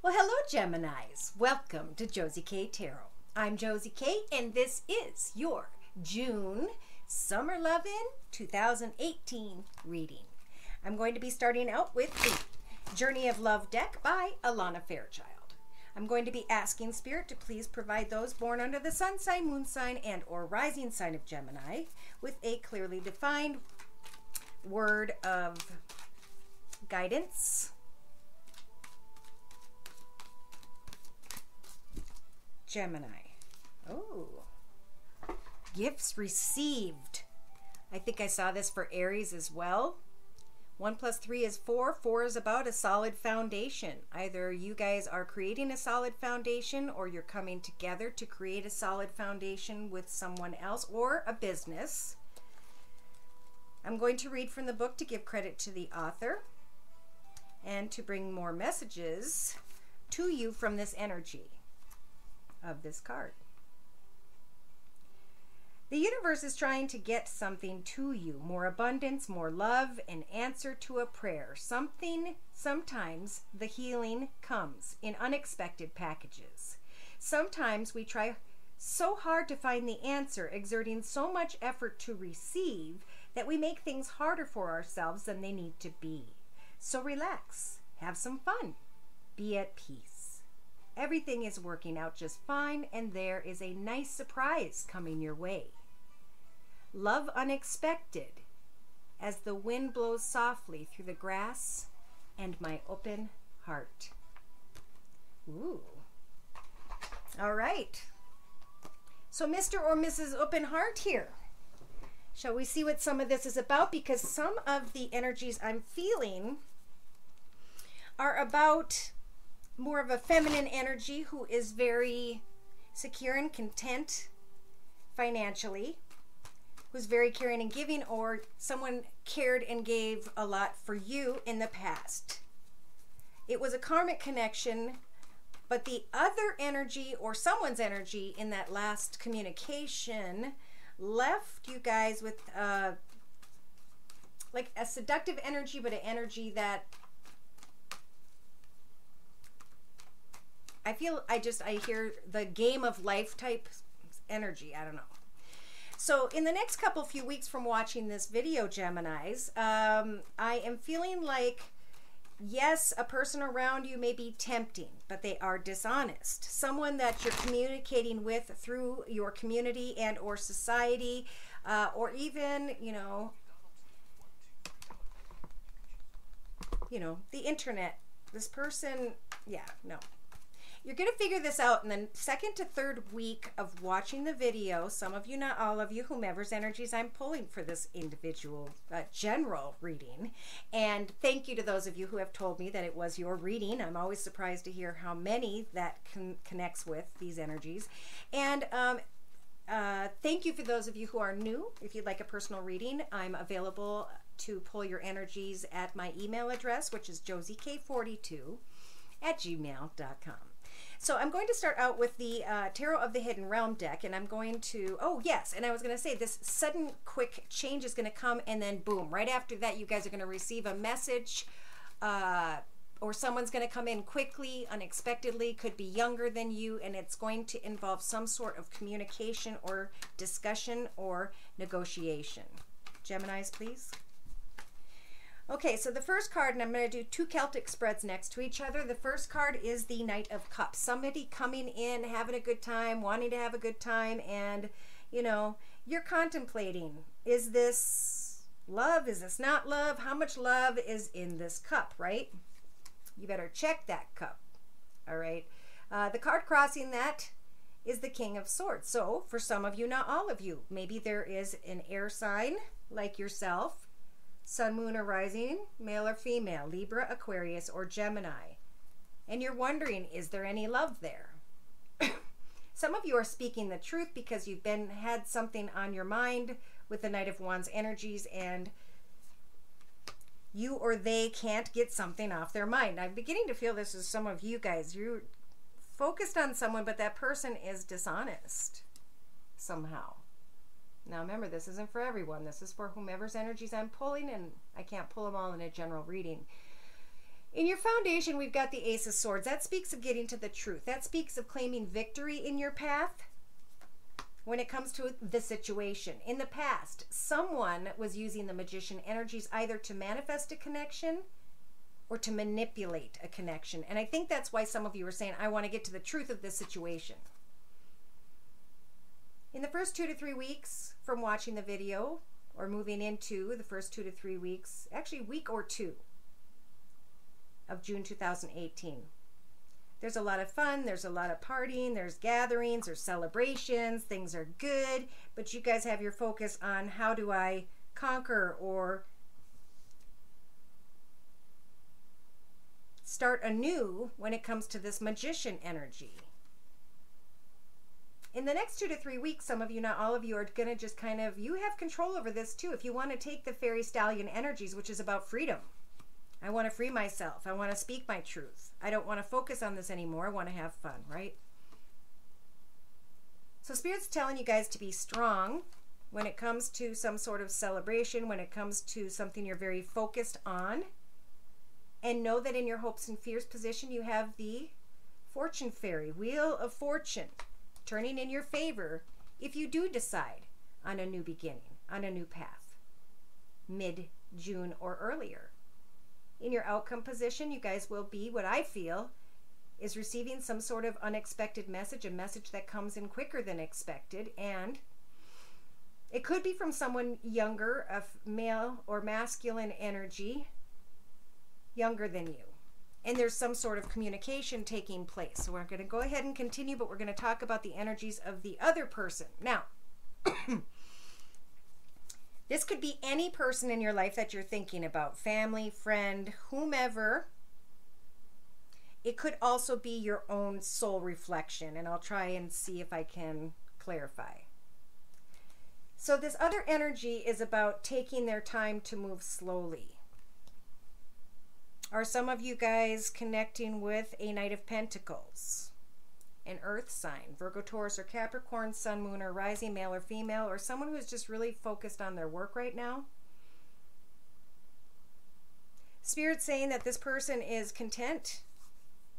Well, hello, Geminis. Welcome to Josie K Tarot. I'm Josie K, and this is your June Summer Lovin' 2018 reading. I'm going to be starting out with the Journey of Love deck by Alana Fairchild. I'm going to be asking Spirit to please provide those born under the sun sign, moon sign, and or rising sign of Gemini with a clearly defined word of guidance. Gemini. Oh, gifts received. I think I saw this for Aries as well. 1 plus 3 is 4. 4 is about a solid foundation. Either you guys are creating a solid foundation or you're coming together to create a solid foundation with someone else or a business. I'm going to read from the book to give credit to the author and to bring more messages to you from this energy of this card. The universe is trying to get something to you, more abundance, more love, an answer to a prayer. Sometimes the healing comes in unexpected packages. Sometimes we try so hard to find the answer, exerting so much effort to receive that we make things harder for ourselves than they need to be. So relax, have some fun, be at peace. Everything is working out just fine, and there is a nice surprise coming your way. Love unexpected as the wind blows softly through the grass and my open heart. Ooh. All right. So Mr. or Mrs. Open Heart here. Shall we see what some of this is about? Because some of the energies I'm feeling are about more of a feminine energy who is very secure and content financially, who's very caring and giving, or someone cared and gave a lot for you in the past. It was a karmic connection, but the other energy or someone's energy in that last communication left you guys with like a seductive energy, but an energy that I feel I hear the game of life type energy. I don't know. So in the next few weeks from watching this video, Geminis, I am feeling like, yes, a person around you may be tempting, but they are dishonest. Someone that you're communicating with through your community and or society, or even, you know, the internet. This person, yeah, no. You're going to figure this out in the second to third week of watching the video. Some of you, not all of you, whomever's energies I'm pulling for this individual general reading. And thank you to those of you who have told me that it was your reading. I'm always surprised to hear how many that connects with these energies. And thank you for those of you who are new. If you'd like a personal reading, I'm available to pull your energies at my email address, which is josiek42@gmail.com. So I'm going to start out with the Tarot of the Hidden Realm deck, and I'm going to, oh yes, and I was going to say this sudden quick change is going to come, and then boom, right after that you guys are going to receive a message, or someone's going to come in quickly, unexpectedly, could be younger than you, and it's going to involve some sort of communication or discussion or negotiation. Geminis, please. Okay, so the first card, and I'm going to do 2 Celtic spreads next to each other. The first card is the Knight of Cups. Somebody coming in, having a good time, wanting to have a good time, and, you know, you're contemplating, is this love? Is this not love? How much love is in this cup, right? You better check that cup, all right? The card crossing that is the King of Swords. So, for some of you, not all of you, maybe there is an air sign like yourself, Sun, Moon, or Rising, male or female, Libra, Aquarius, or Gemini. And you're wondering, is there any love there? Some of you are speaking the truth because you've had something on your mind with the Knight of Wands energies, and you or they can't get something off their mind. I'm beginning to feel this is some of you guys. You're focused on someone, but that person is dishonest somehow. Now remember, this isn't for everyone. This is for whomever's energies I'm pulling, and I can't pull them all in a general reading. In your foundation, we've got the Ace of Swords. That speaks of getting to the truth. That speaks of claiming victory in your path when it comes to the situation. In the past, someone was using the Magician energies either to manifest a connection or to manipulate a connection. And I think that's why some of you are saying, I want to get to the truth of this situation. In the first 2 to 3 weeks from watching the video, or moving into the first 2 to 3 weeks, actually week or two of June 2018, there's a lot of fun, there's a lot of partying, there's gatherings, there's celebrations, things are good, but you guys have your focus on how do I conquer or start anew when it comes to this Magician energy. In the next 2 to 3 weeks, some of you, not all of you, are going to just kind of, you have control over this too. If you want to take the Fairy Stallion energies, which is about freedom. I want to free myself. I want to speak my truth. I don't want to focus on this anymore. I want to have fun, right? So Spirit's telling you guys to be strong when it comes to some sort of celebration, when it comes to something you're very focused on. And know that in your hopes and fears position, you have the Fortune Fairy, Wheel of Fortune, turning in your favor if you do decide on a new beginning, on a new path, mid-June or earlier. In your outcome position, you guys will be, what I feel, is receiving some sort of unexpected message, a message that comes in quicker than expected, and it could be from someone younger, of male or masculine energy, younger than you. And there's some sort of communication taking place. So we're going to go ahead and continue, but we're going to talk about the energies of the other person. Now, this could be any person in your life that you're thinking about, family, friend, whomever. It could also be your own soul reflection, and I'll try and see if I can clarify. So this other energy is about taking their time to move slowly. Are some of you guys connecting with a Knight of Pentacles, an earth sign, Virgo, Taurus, or Capricorn, sun, moon, or rising, male or female, or someone who's just really focused on their work right now? Spirit's saying that this person is content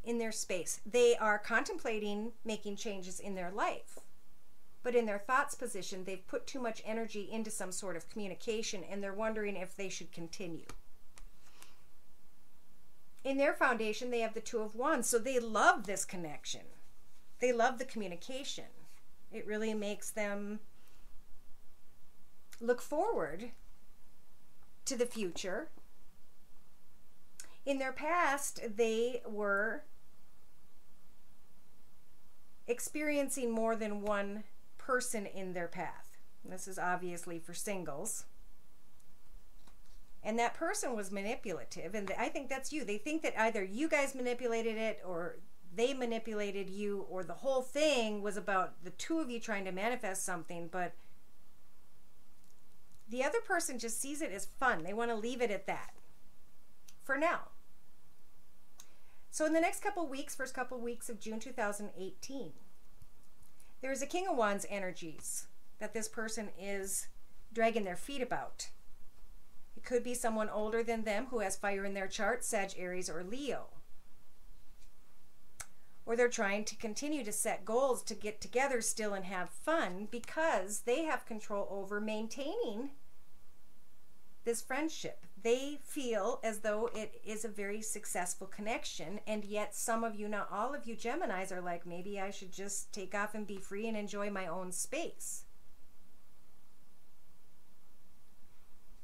in their space. They are contemplating making changes in their life, but in their thoughts position, they've put too much energy into some sort of communication, and they're wondering if they should continue. In their foundation, they have the Two of Wands, so they love this connection. They love the communication. It really makes them look forward to the future. In their past, they were experiencing more than one person in their path. This is obviously for singles. And that person was manipulative, and I think that's you. They think that either you guys manipulated it, or they manipulated you, or the whole thing was about the two of you trying to manifest something, but the other person just sees it as fun. They want to leave it at that for now. So in the next couple weeks, first couple weeks of June 2018, there's a King of Wands energies that this person is dragging their feet about. It could be someone older than them who has fire in their chart, Sag, Aries, or Leo. Or they're trying to continue to set goals to get together still and have fun because they have control over maintaining this friendship. They feel as though it is a very successful connection, and yet some of you, not all of you Geminis, are like, maybe I should just take off and be free and enjoy my own space.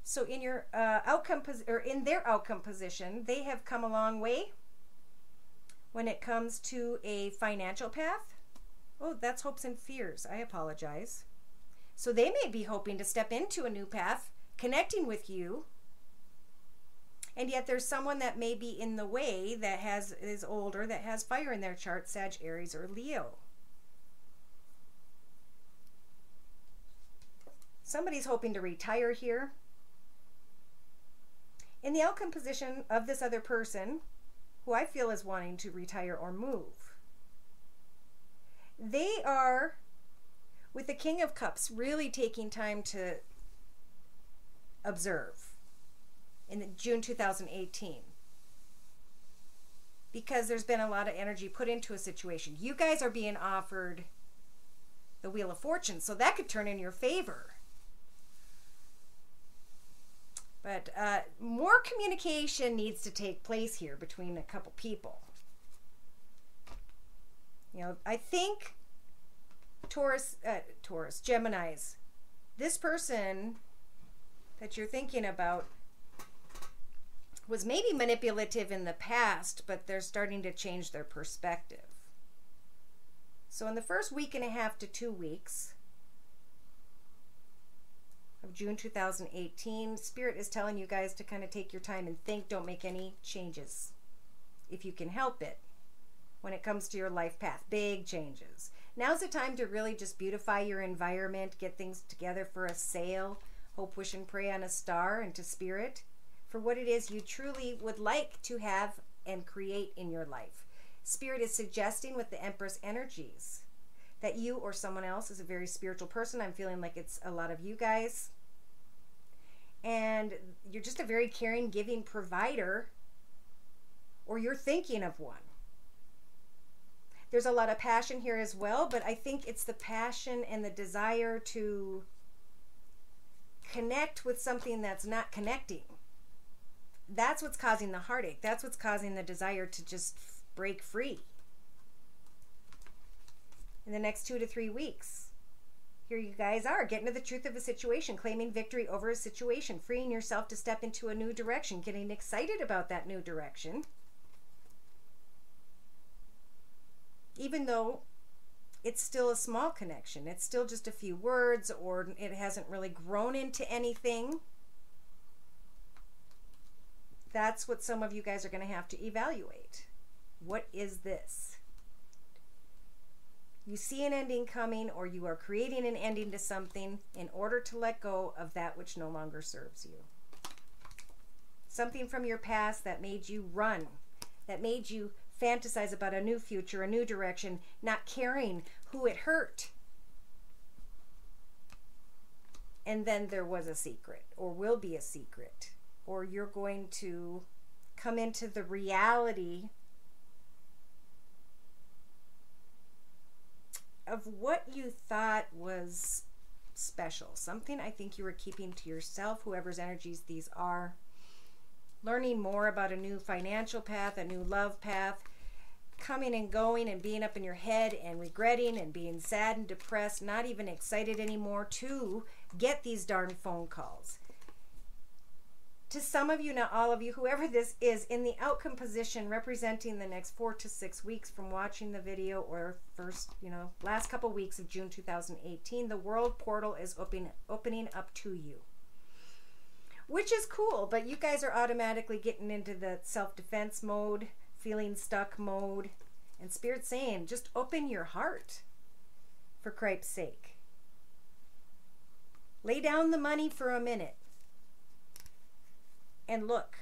So in your in their outcome position, they have come a long way when it comes to a financial path. Oh, that's hopes and fears. I apologize. So they may be hoping to step into a new path, connecting with you, and yet there's someone that may be in the way that is older, that has fire in their chart, Sag, Aries, or Leo. Somebody's hoping to retire here. In the outcome position of this other person, who I feel is wanting to retire or move, they are, with the King of Cups, really taking time to observe in June 2018. because there's been a lot of energy put into a situation. You guys are being offered the Wheel of Fortune, so that could turn in your favor. But more communication needs to take place here between a couple people. You know, I think Geminis, this person that you're thinking about was maybe manipulative in the past, but they're starting to change their perspective. So in the first week and a half to 2 weeks of June 2018, Spirit is telling you guys to kind of take your time and think. Don't make any changes if you can help it when it comes to your life path. Big changes. Now's the time to really just beautify your environment, get things together for a sale, hope, wish, and pray on a star, and to Spirit for what it is you truly would like to have and create in your life. Spirit is suggesting with the Empress energies that you or someone else is a very spiritual person. I'm feeling like it's a lot of you guys. And you're just a very caring, giving provider, or you're thinking of one. There's a lot of passion here as well, but I think it's the passion and the desire to connect with something that's not connecting. That's what's causing the heartache. That's what's causing the desire to just break free. In the next 2 to 3 weeks, here you guys are, getting to the truth of a situation, claiming victory over a situation, freeing yourself to step into a new direction, getting excited about that new direction. Even though it's still a small connection, it's still just a few words, or it hasn't really grown into anything. That's what some of you guys are going to have to evaluate. What is this? You see an ending coming, or you are creating an ending to something in order to let go of that which no longer serves you. Something from your past that made you run, that made you fantasize about a new future, a new direction, not caring who it hurt. And then there was a secret, or will be a secret, or you're going to come into the reality of what you thought was special. Something I think you were keeping to yourself, whoever's energies these are. Learning more about a new financial path, a new love path, coming and going and being up in your head and regretting and being sad and depressed, not even excited anymore to get these darn phone calls. To some of you, not all of you, whoever this is, in the outcome position representing the next 4 to 6 weeks from watching the video, or first, last couple weeks of June 2018, the world portal is opening up to you. Which is cool, but you guys are automatically getting into the self-defense mode, feeling stuck mode, and Spirit's saying, just open your heart, for Christ's sake. Lay down the money for a minute and look.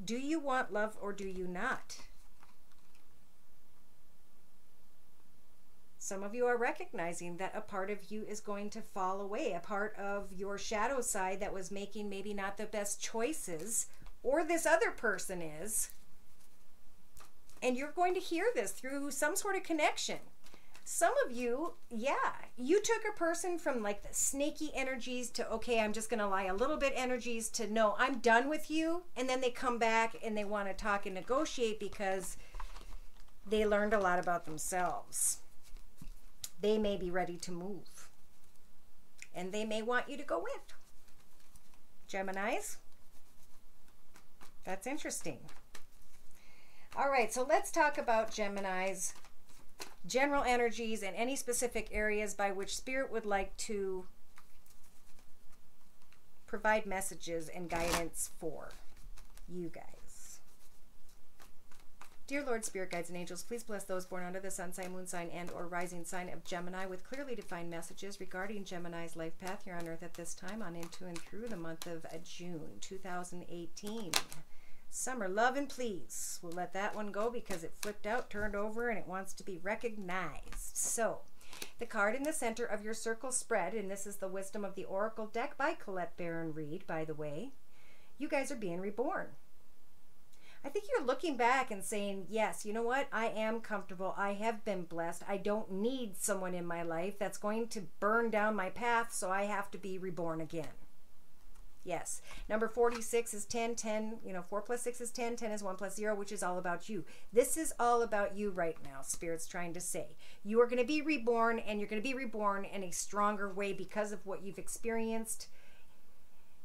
Do you want love or do you not? Some of you are recognizing that a part of you is going to fall away, a part of your shadow side that was making maybe not the best choices, or this other person is, and you're going to hear this through some sort of connection. Some of you, you took a person from like the snaky energies to, okay, I'm just going to lie a little bit energies to, no, I'm done with you. And then they come back and they want to talk and negotiate because they learned a lot about themselves. They may be ready to move. And they may want you to go with. Geminis. That's interesting. All right, so let's talk about Geminis. General energies and any specific areas by which Spirit would like to provide messages and guidance for you guys. Dear Lord, Spirit Guides and Angels, please bless those born under the sun sign, moon sign, and or rising sign of Gemini with clearly defined messages regarding Gemini's life path here on Earth at this time on into and through the month of June 2018. Summer, love, and please. We'll let that one go because it flipped out, turned over, and it wants to be recognized. So, the card in the center of your circle spread, and this is the Wisdom of the Oracle deck by Colette Baron Reed, by the way. You guys are being reborn. I think you're you're looking back and saying, yes, you know what? I am comfortable. I have been blessed. I don't need someone in my life that's going to burn down my path, so I have to be reborn again. Yes. Number 46 is 10, 10, 4 plus 6 is 10, 10 is 1 plus 0, which is all about you. This is all about you right now, Spirit's trying to say. You are going to be reborn, and you're going to be reborn in a stronger way because of what you've experienced.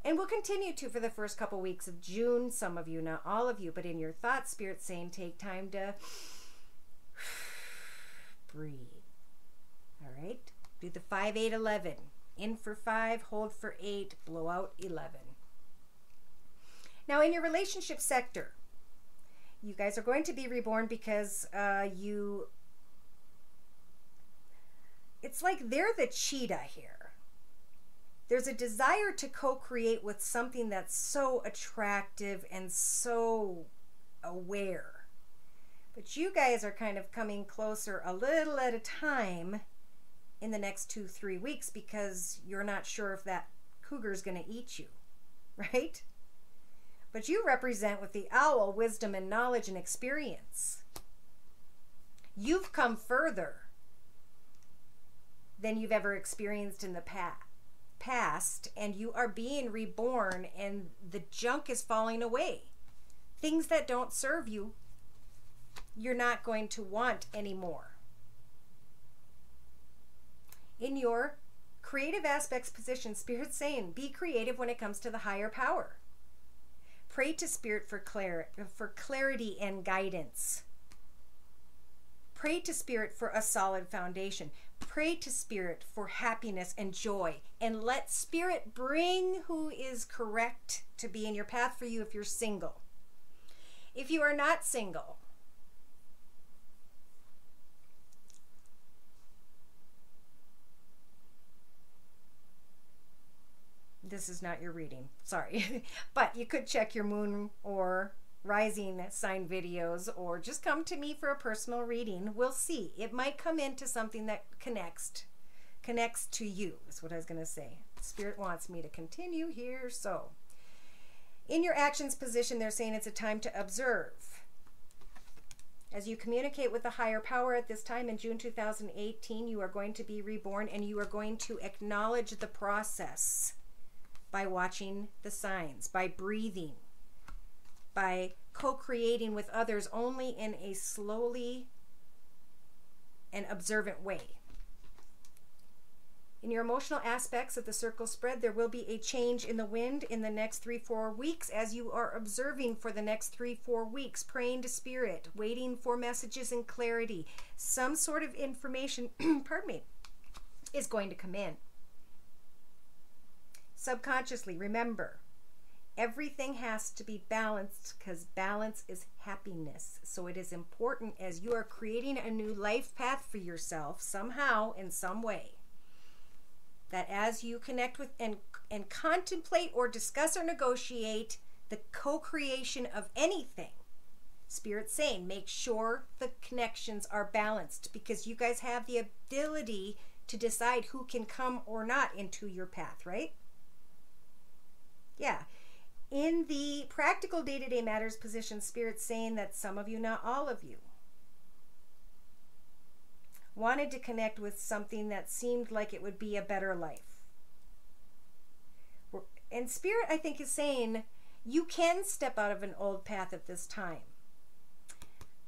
And will continue to for the first couple weeks of June. Some of you, not all of you, but in your thoughts, Spirit's saying take time to breathe. All right? Do the 5, 8, 11. In for 5, hold for 8, blow out 11. Now in your relationship sector, you guys are going to be reborn because it's like they're the cheetah here. There's a desire to co-create with something that's so attractive and so aware. But you guys are kind of coming closer a little at a time in the next 2-3 weeks because you're not sure if that cougar's going to eat you, right? But you represent with the owl wisdom and knowledge and experience. You've come further than you've ever experienced in the past, and you are being reborn, and the junk is falling away. Things that don't serve you, you're not going to want anymore. In your creative aspects position, Spirit's saying, be creative when it comes to the higher power. Pray to Spirit for clarity and guidance. Pray to Spirit for a solid foundation. Pray to Spirit for happiness and joy. And let Spirit bring who is correct to be in your path for you if you're single. If you are not single, this is not your reading, sorry. But you could check your moon or rising sign videos, or just come to me for a personal reading. We'll see. It might come into something that connects to you, is what I was going to say. Spirit wants me to continue here. So in your actions position, they're saying it's a time to observe. As you communicate with the higher power at this time in June 2018, you are going to be reborn, and you are going to acknowledge the process by watching the signs, by breathing, by co-creating with others only in a slowly and observant way. In your emotional aspects of the circle spread, there will be a change in the wind in the next 3-4 weeks as you are observing for the next 3-4 weeks, praying to Spirit, waiting for messages and clarity. Some sort of information, pardon me, is going to come in. Subconsciously, remember, everything has to be balanced because balance is happiness. So it is important as you are creating a new life path for yourself somehow, in some way, that as you connect with and contemplate or discuss or negotiate the co-creation of anything, Spirit's saying make sure the connections are balanced, because you guys have the ability to decide who can come or not into your path, right? Yeah. In the practical day-to-day matters position, Spirit's saying that some of you, not all of you, wanted to connect with something that seemed like it would be a better life. And Spirit, I think, is saying you can step out of an old path at this time.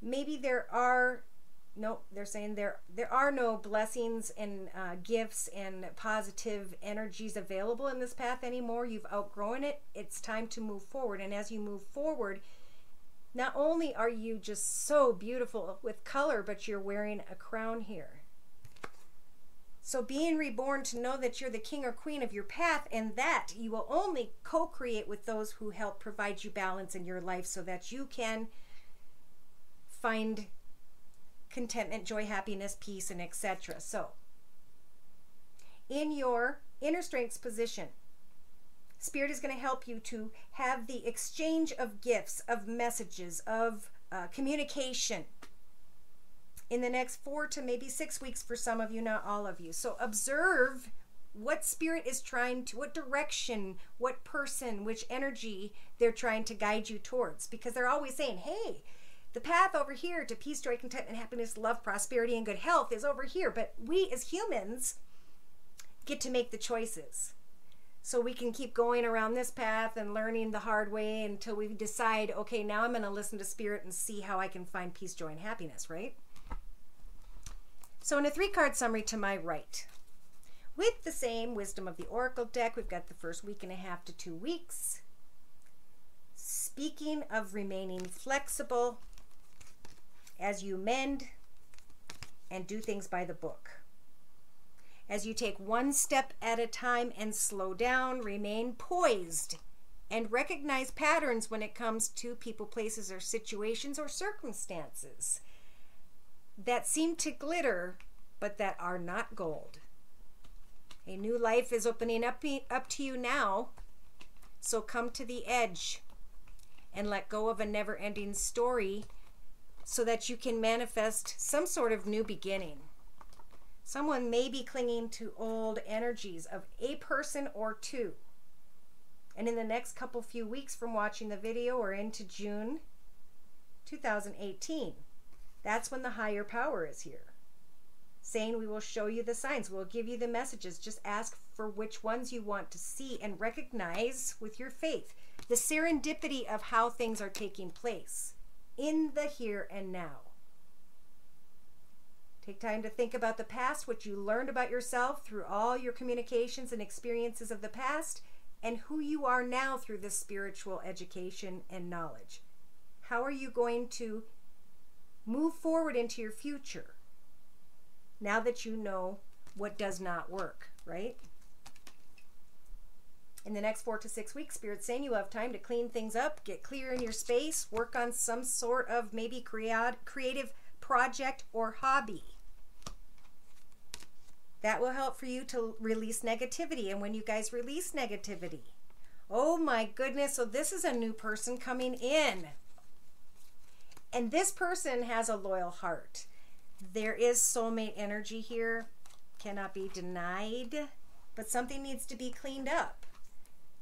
Maybe they're saying there are no blessings and gifts and positive energies available in this path anymore. You've outgrown it. It's time to move forward. And as you move forward, not only are you just so beautiful with color, but you're wearing a crown here. So being reborn to know that you're the king or queen of your path, and that you will only co-create with those who help provide you balance in your life so that you can find contentment, joy, happiness, peace, and etc. So in your inner strengths position, Spirit is going to help you to have the exchange of gifts, of messages, of communication in the next 4 to maybe 6 weeks for some of you, not all of you. So observe what spirit is trying to, what direction, what person, which energy they're trying to guide you towards. Because they're always saying, hey, the path over here to peace, joy, contentment, happiness, love, prosperity, and good health is over here. But we as humans get to make the choices. So we can keep going around this path and learning the hard way until we decide, okay, now I'm going to listen to spirit and see how I can find peace, joy, and happiness, right? So in a 3-card summary to my right, with the same wisdom of the Oracle deck, we've got the first week and a half to 2 weeks. Speaking of remaining flexible as you mend and do things by the book. As you take one step at a time and slow down, remain poised and recognize patterns when it comes to people, places, or situations or circumstances that seem to glitter but that are not gold. A new life is opening up to you now, so come to the edge and let go of a never-ending story so that you can manifest some sort of new beginning. Someone may be clinging to old energies of a person or two. And in the next few weeks from watching the video or into June 2018, that's when the higher power is here. Saying we will show you the signs, we'll give you the messages. Just ask for which ones you want to see and recognize with your faith the serendipity of how things are taking place in the here and now. Take time to think about the past, what you learned about yourself through all your communications and experiences of the past, and who you are now through this spiritual education and knowledge. How are you going to move forward into your future now that you know what does not work, right? In the next 4 to 6 weeks, Spirit's saying you have time to clean things up, get clear in your space, work on some sort of maybe creative project or hobby. That will help for you to release negativity. And when you guys release negativity, oh my goodness, so this is a new person coming in. And this person has a loyal heart. There is soulmate energy here, cannot be denied, but something needs to be cleaned up.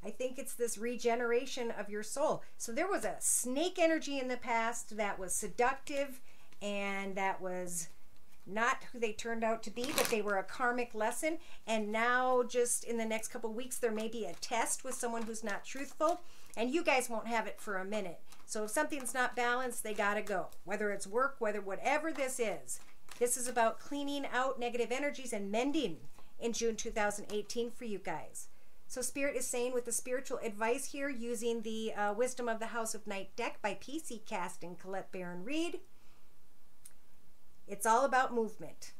I think it's this regeneration of your soul. So there was a snake energy in the past that was seductive and that was not who they turned out to be, but they were a karmic lesson. And now just in the next couple weeks, there may be a test with someone who's not truthful, and you guys won't have it for a minute. So if something's not balanced, they gotta go. Whether it's work, whatever this is about cleaning out negative energies and mending in June 2018 for you guys. So Spirit is saying with the spiritual advice here, using the Wisdom of the House of Night deck by PC Cast and Colette Baron Reed, it's all about movement.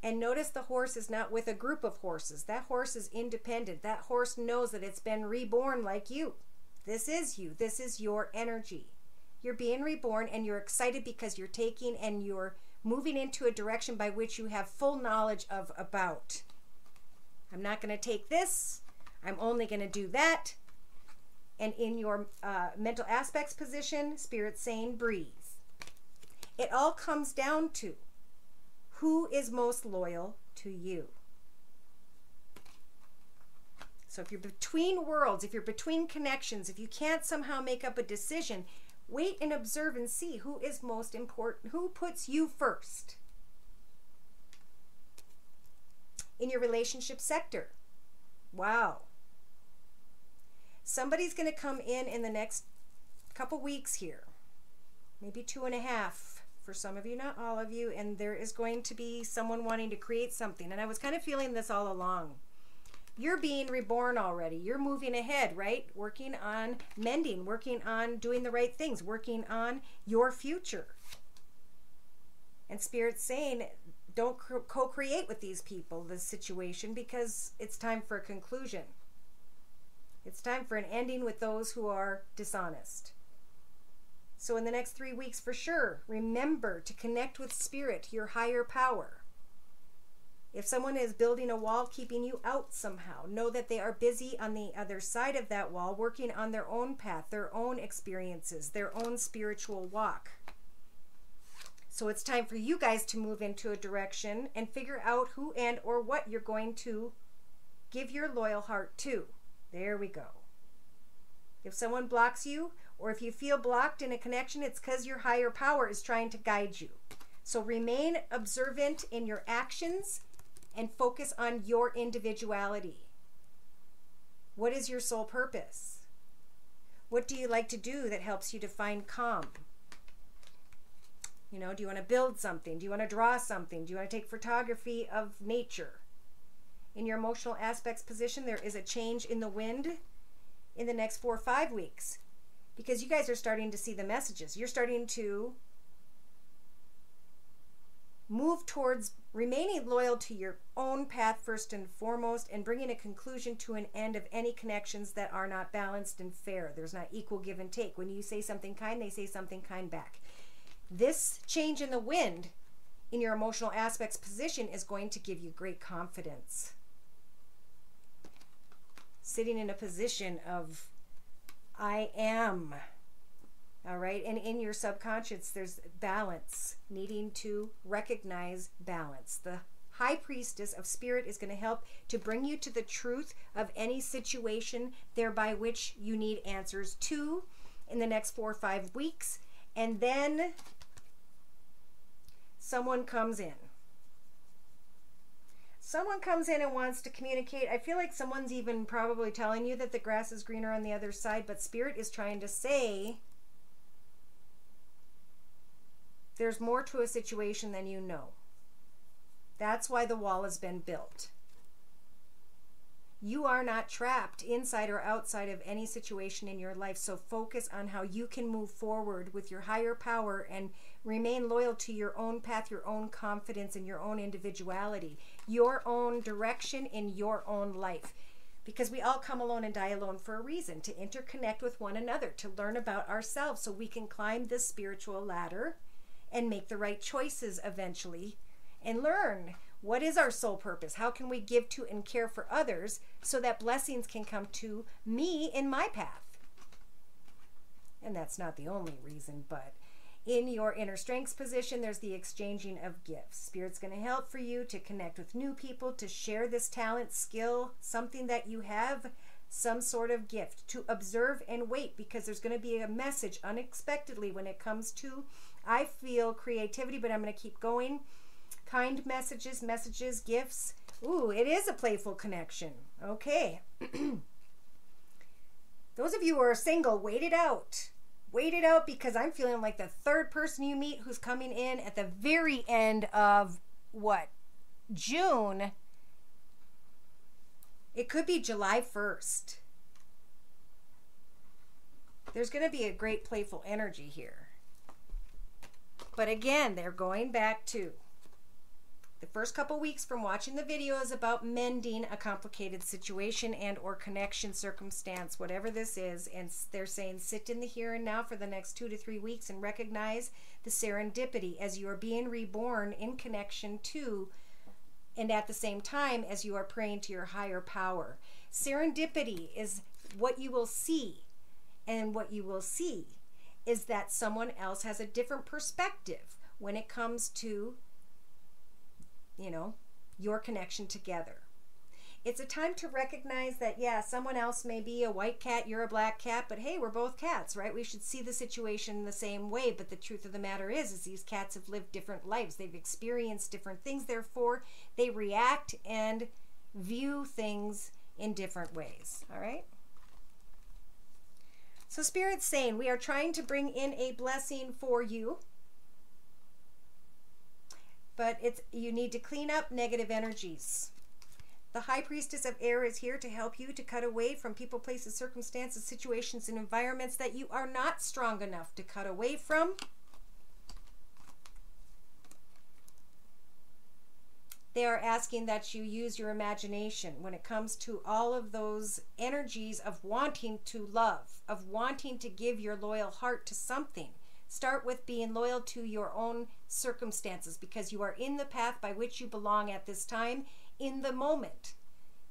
And notice the horse is not with a group of horses. That horse is independent. That horse knows that it's been reborn like you. This is you. This is your energy. You're being reborn and you're excited because you're taking and you're moving into a direction by which you have full knowledge of about. I'm not going to take this. I'm only going to do that. And in your mental aspects position, Spirit's saying breathe. It all comes down to who is most loyal to you. So if you're between worlds, if you're between connections, if you can't somehow make up a decision, wait and observe and see who is most important, who puts you first. In your relationship sector, wow. Somebody's going to come in the next couple weeks here, maybe 2.5 for some of you, not all of you, and there is going to be someone wanting to create something. And I was kind of feeling this all along. You're being reborn already. You're moving ahead, right? Working on mending, working on doing the right things, working on your future. And Spirit's saying, don't co-create with these people, this situation, because it's time for a conclusion. It's time for an ending with those who are dishonest. So in the next 3 weeks, for sure, remember to connect with Spirit, your higher power. If someone is building a wall, keeping you out somehow, know that they are busy on the other side of that wall, working on their own path, their own experiences, their own spiritual walk. So it's time for you guys to move into a direction and figure out who and or what you're going to give your loyal heart to. There we go. If someone blocks you, or if you feel blocked in a connection, it's because your higher power is trying to guide you. So remain observant in your actions and focus on your individuality. What is your soul purpose? What do you like to do that helps you to find calm? You know, do you want to build something? Do you want to draw something? Do you want to take photography of nature? In your emotional aspects position, there is a change in the wind in the next 4 or 5 weeks, because you guys are starting to see the messages. You're starting to move towards remaining loyal to your own path first and foremost, and bringing a conclusion to an end of any connections that are not balanced and fair. There's not equal give and take. When you say something kind, they say something kind back. This change in the wind in your emotional aspects position is going to give you great confidence. Sitting in a position of I am. All right. And in your subconscious, there's balance, needing to recognize balance. The high priestess of spirit is going to help to bring you to the truth of any situation thereby which you need answers to in the next 4 or 5 weeks. And then someone comes in. Someone comes in and wants to communicate. I feel like someone's even probably telling you that the grass is greener on the other side, but Spirit is trying to say there's more to a situation than you know. That's why the wall has been built. You are not trapped inside or outside of any situation in your life, so focus on how you can move forward with your higher power and remain loyal to your own path, your own confidence, and your own individuality, your own direction in your own life. Because we all come alone and die alone for a reason, to interconnect with one another, to learn about ourselves so we can climb this spiritual ladder and make the right choices eventually and learn what is our soul purpose. How can we give to and care for others so that blessings can come to me in my path? And that's not the only reason, but in your inner strengths position, there's the exchanging of gifts. Spirit's going to help for you to connect with new people, to share this talent, skill, something that you have, some sort of gift, to observe and wait, because there's going to be a message unexpectedly when it comes to, I feel, creativity, but I'm going to keep going. Kind messages, gifts. Ooh, it is a playful connection. Okay. Those of you who are single, wait it out. Wait it out, because I'm feeling like the third person you meet who's coming in at the very end of, what, June. It could be July 1st. There's going to be a great playful energy here. But again, they're going back to the first couple weeks from watching the video is about mending a complicated situation and or connection, circumstance, whatever this is. And they're saying sit in the here and now for the next 2 to 3 weeks and recognize the serendipity as you are being reborn in connection to, and at the same time as you are praying to your higher power. Serendipity is what you will see. And what you will see is that someone else has a different perspective when it comes to, you know, your connection together. It's a time to recognize that, yeah, someone else may be a white cat, you're a black cat, but hey, we're both cats, right? We should see the situation the same way, but the truth of the matter is these cats have lived different lives. They've experienced different things, therefore they react and view things in different ways, all right? So Spirit's saying we are trying to bring in a blessing for you, but you need to clean up negative energies. The High Priestess of Air is here to help you to cut away from people, places, circumstances, situations, and environments that you are not strong enough to cut away from. They are asking that you use your imagination when it comes to all of those energies of wanting to love, of wanting to give your loyal heart to something. Start with being loyal to your own circumstances, because you are in the path by which you belong at this time, in the moment.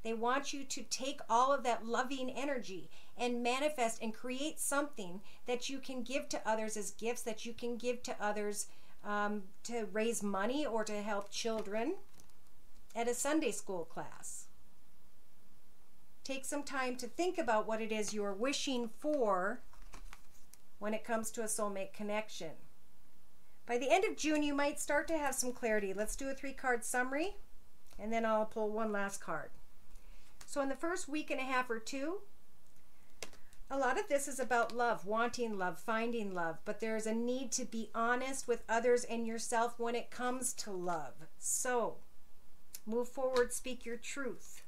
They want you to take all of that loving energy and manifest and create something that you can give to others as gifts, that you can give to others to raise money or to help children at a Sunday school class. Take some time to think about what it is you're wishing for when it comes to a soulmate connection. By the end of June, you might start to have some clarity. Let's do a 3-card summary, and then I'll pull one last card. So in the first week and a half or two, a lot of this is about love, wanting love, finding love, but there's a need to be honest with others and yourself when it comes to love. So move forward, speak your truth.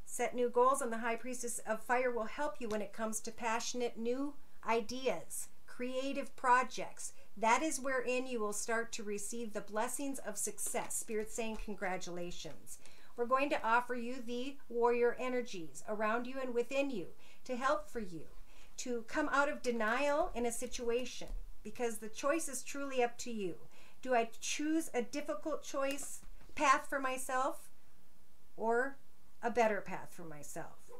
Set new goals, and the High Priestess of Fire will help you when it comes to passionate new ideas, creative projects. That is wherein you will start to receive the blessings of success. Spirit's saying congratulations. We're going to offer you the warrior energies around you and within you to help for you to come out of denial in a situation, because the choice is truly up to you. Do I choose a difficult path for myself, or a better path for myself?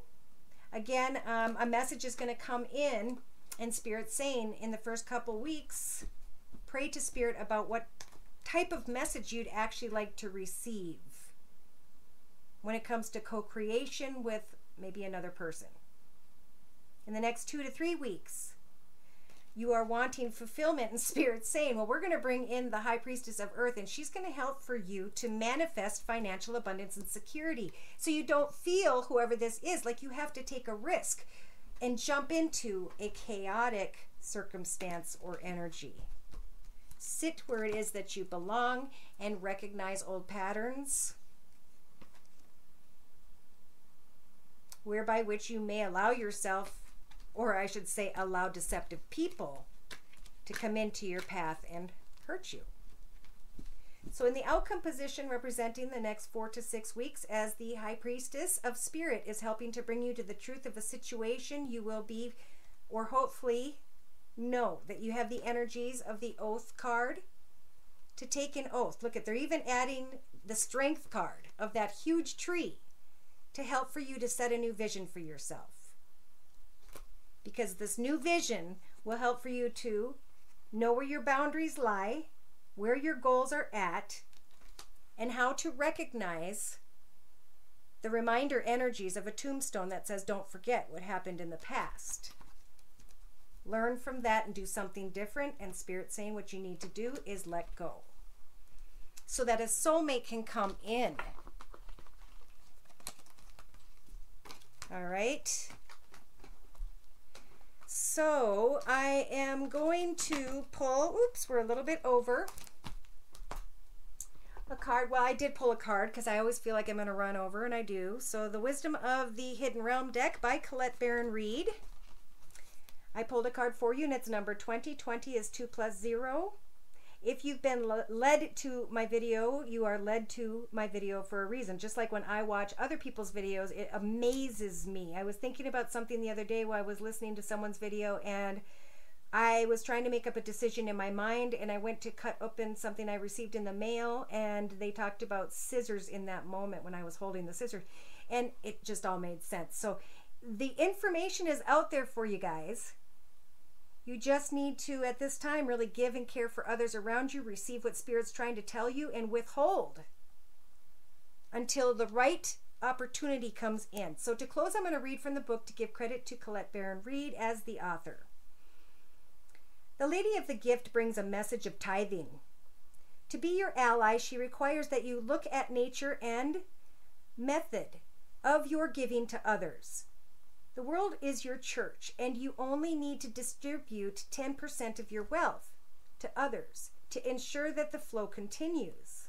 Again, a message is going to come in, and Spirit's saying in the first couple weeks, pray to Spirit about what type of message you'd actually like to receive when it comes to co-creation with maybe another person. In the next 2 to 3 weeks, you are wanting fulfillment, and Spirit's saying, well, we're going to bring in the High Priestess of Earth, and she's going to help for you to manifest financial abundance and security. So you don't feel, whoever this is, like you have to take a risk and jump into a chaotic circumstance or energy. Sit where it is that you belong and recognize old patterns, whereby which you may allow yourself, or I should say allow deceptive people to come into your path and hurt you. So in the outcome position, representing the next 4 to 6 weeks, as the High Priestess of Spirit is helping to bring you to the truth of a situation, you will be, or hopefully know that you have the energies of the Oath card to take an oath. Look at, they're even adding the Strength card of that huge tree to help for you to set a new vision for yourself. Because this new vision will help for you to know where your boundaries lie, where your goals are at, and how to recognize the reminder energies of a tombstone that says, don't forget what happened in the past. Learn from that and do something different, and Spirit's saying what you need to do is let go, so that a soulmate can come in. All right. So I am going to pull, oops, we're a little bit over, a card. Well, I did pull a card because I always feel like I'm going to run over, and I do. So the Wisdom of the Hidden Realm deck by Colette Baron Reed. I pulled a card for you, and it's number 20. 20 is 2 plus 0. If you've been led to my video, you are led to my video for a reason. Just like when I watch other people's videos, it amazes me. I was thinking about something the other day while I was listening to someone's video, and I was trying to make up a decision in my mind, and I went to cut open something I received in the mail, and they talked about scissors in that moment when I was holding the scissors, and it just all made sense. So the information is out there for you guys. You just need to, at this time, really give and care for others around you, receive what Spirit's trying to tell you, and withhold until the right opportunity comes in. So to close, I'm going to read from the book to give credit to Colette Baron Reed as the author. The Lady of the Gift brings a message of tithing. To be your ally, she requires that you look at nature and method of your giving to others. The world is your church, and you only need to distribute 10% of your wealth to others to ensure that the flow continues.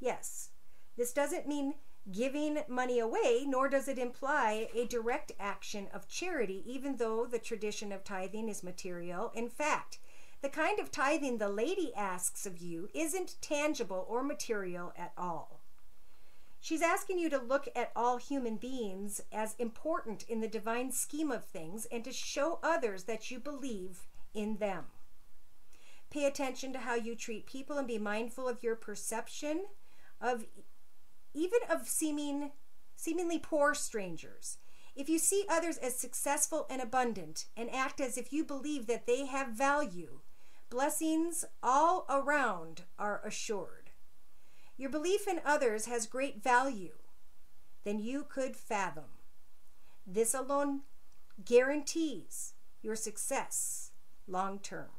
Yes, this doesn't mean giving money away, nor does it imply a direct action of charity, even though the tradition of tithing is material. In fact, the kind of tithing the lady asks of you isn't tangible or material at all. She's asking you to look at all human beings as important in the divine scheme of things and to show others that you believe in them. Pay attention to how you treat people and be mindful of your perception of even of seemingly poor strangers. If you see others as successful and abundant and act as if you believe that they have value, blessings all around are assured. Your belief in others has great value than you could fathom. This alone guarantees your success long term.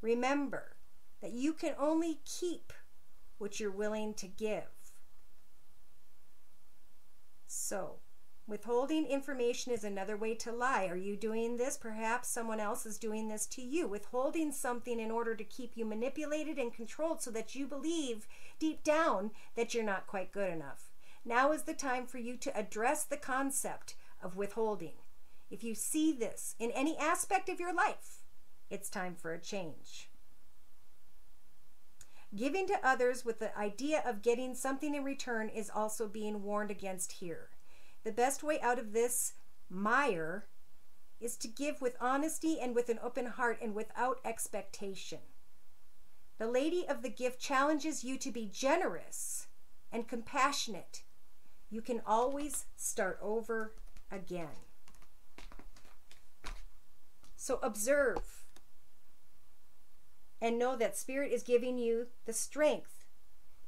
Remember that you can only keep what you're willing to give. So, withholding information is another way to lie. Are you doing this? Perhaps someone else is doing this to you. Withholding something in order to keep you manipulated and controlled so that you believe deep down that you're not quite good enough. Now is the time for you to address the concept of withholding. If you see this in any aspect of your life, it's time for a change. Giving to others with the idea of getting something in return is also being warned against here. The best way out of this mire is to give with honesty and with an open heart and without expectation. The Lady of the Gift challenges you to be generous and compassionate. You can always start over again. So observe and know that Spirit is giving you the strength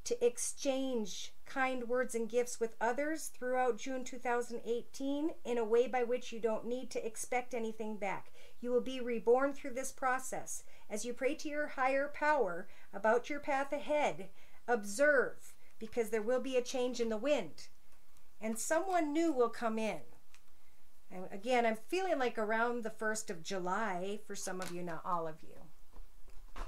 to exchange kind words and gifts with others throughout June 2018 in a way by which you don't need to expect anything back. You will be reborn through this process. As you pray to your higher power about your path ahead, observe, because there will be a change in the wind and someone new will come in. And again, I'm feeling like around the 1st of July for some of you, not all of you.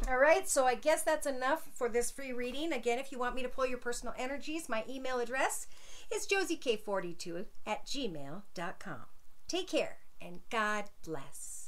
All right, so I guess that's enough for this free reading. Again, if you want me to pull your personal energies, my email address is josiek42@gmail.com. Take care and God bless.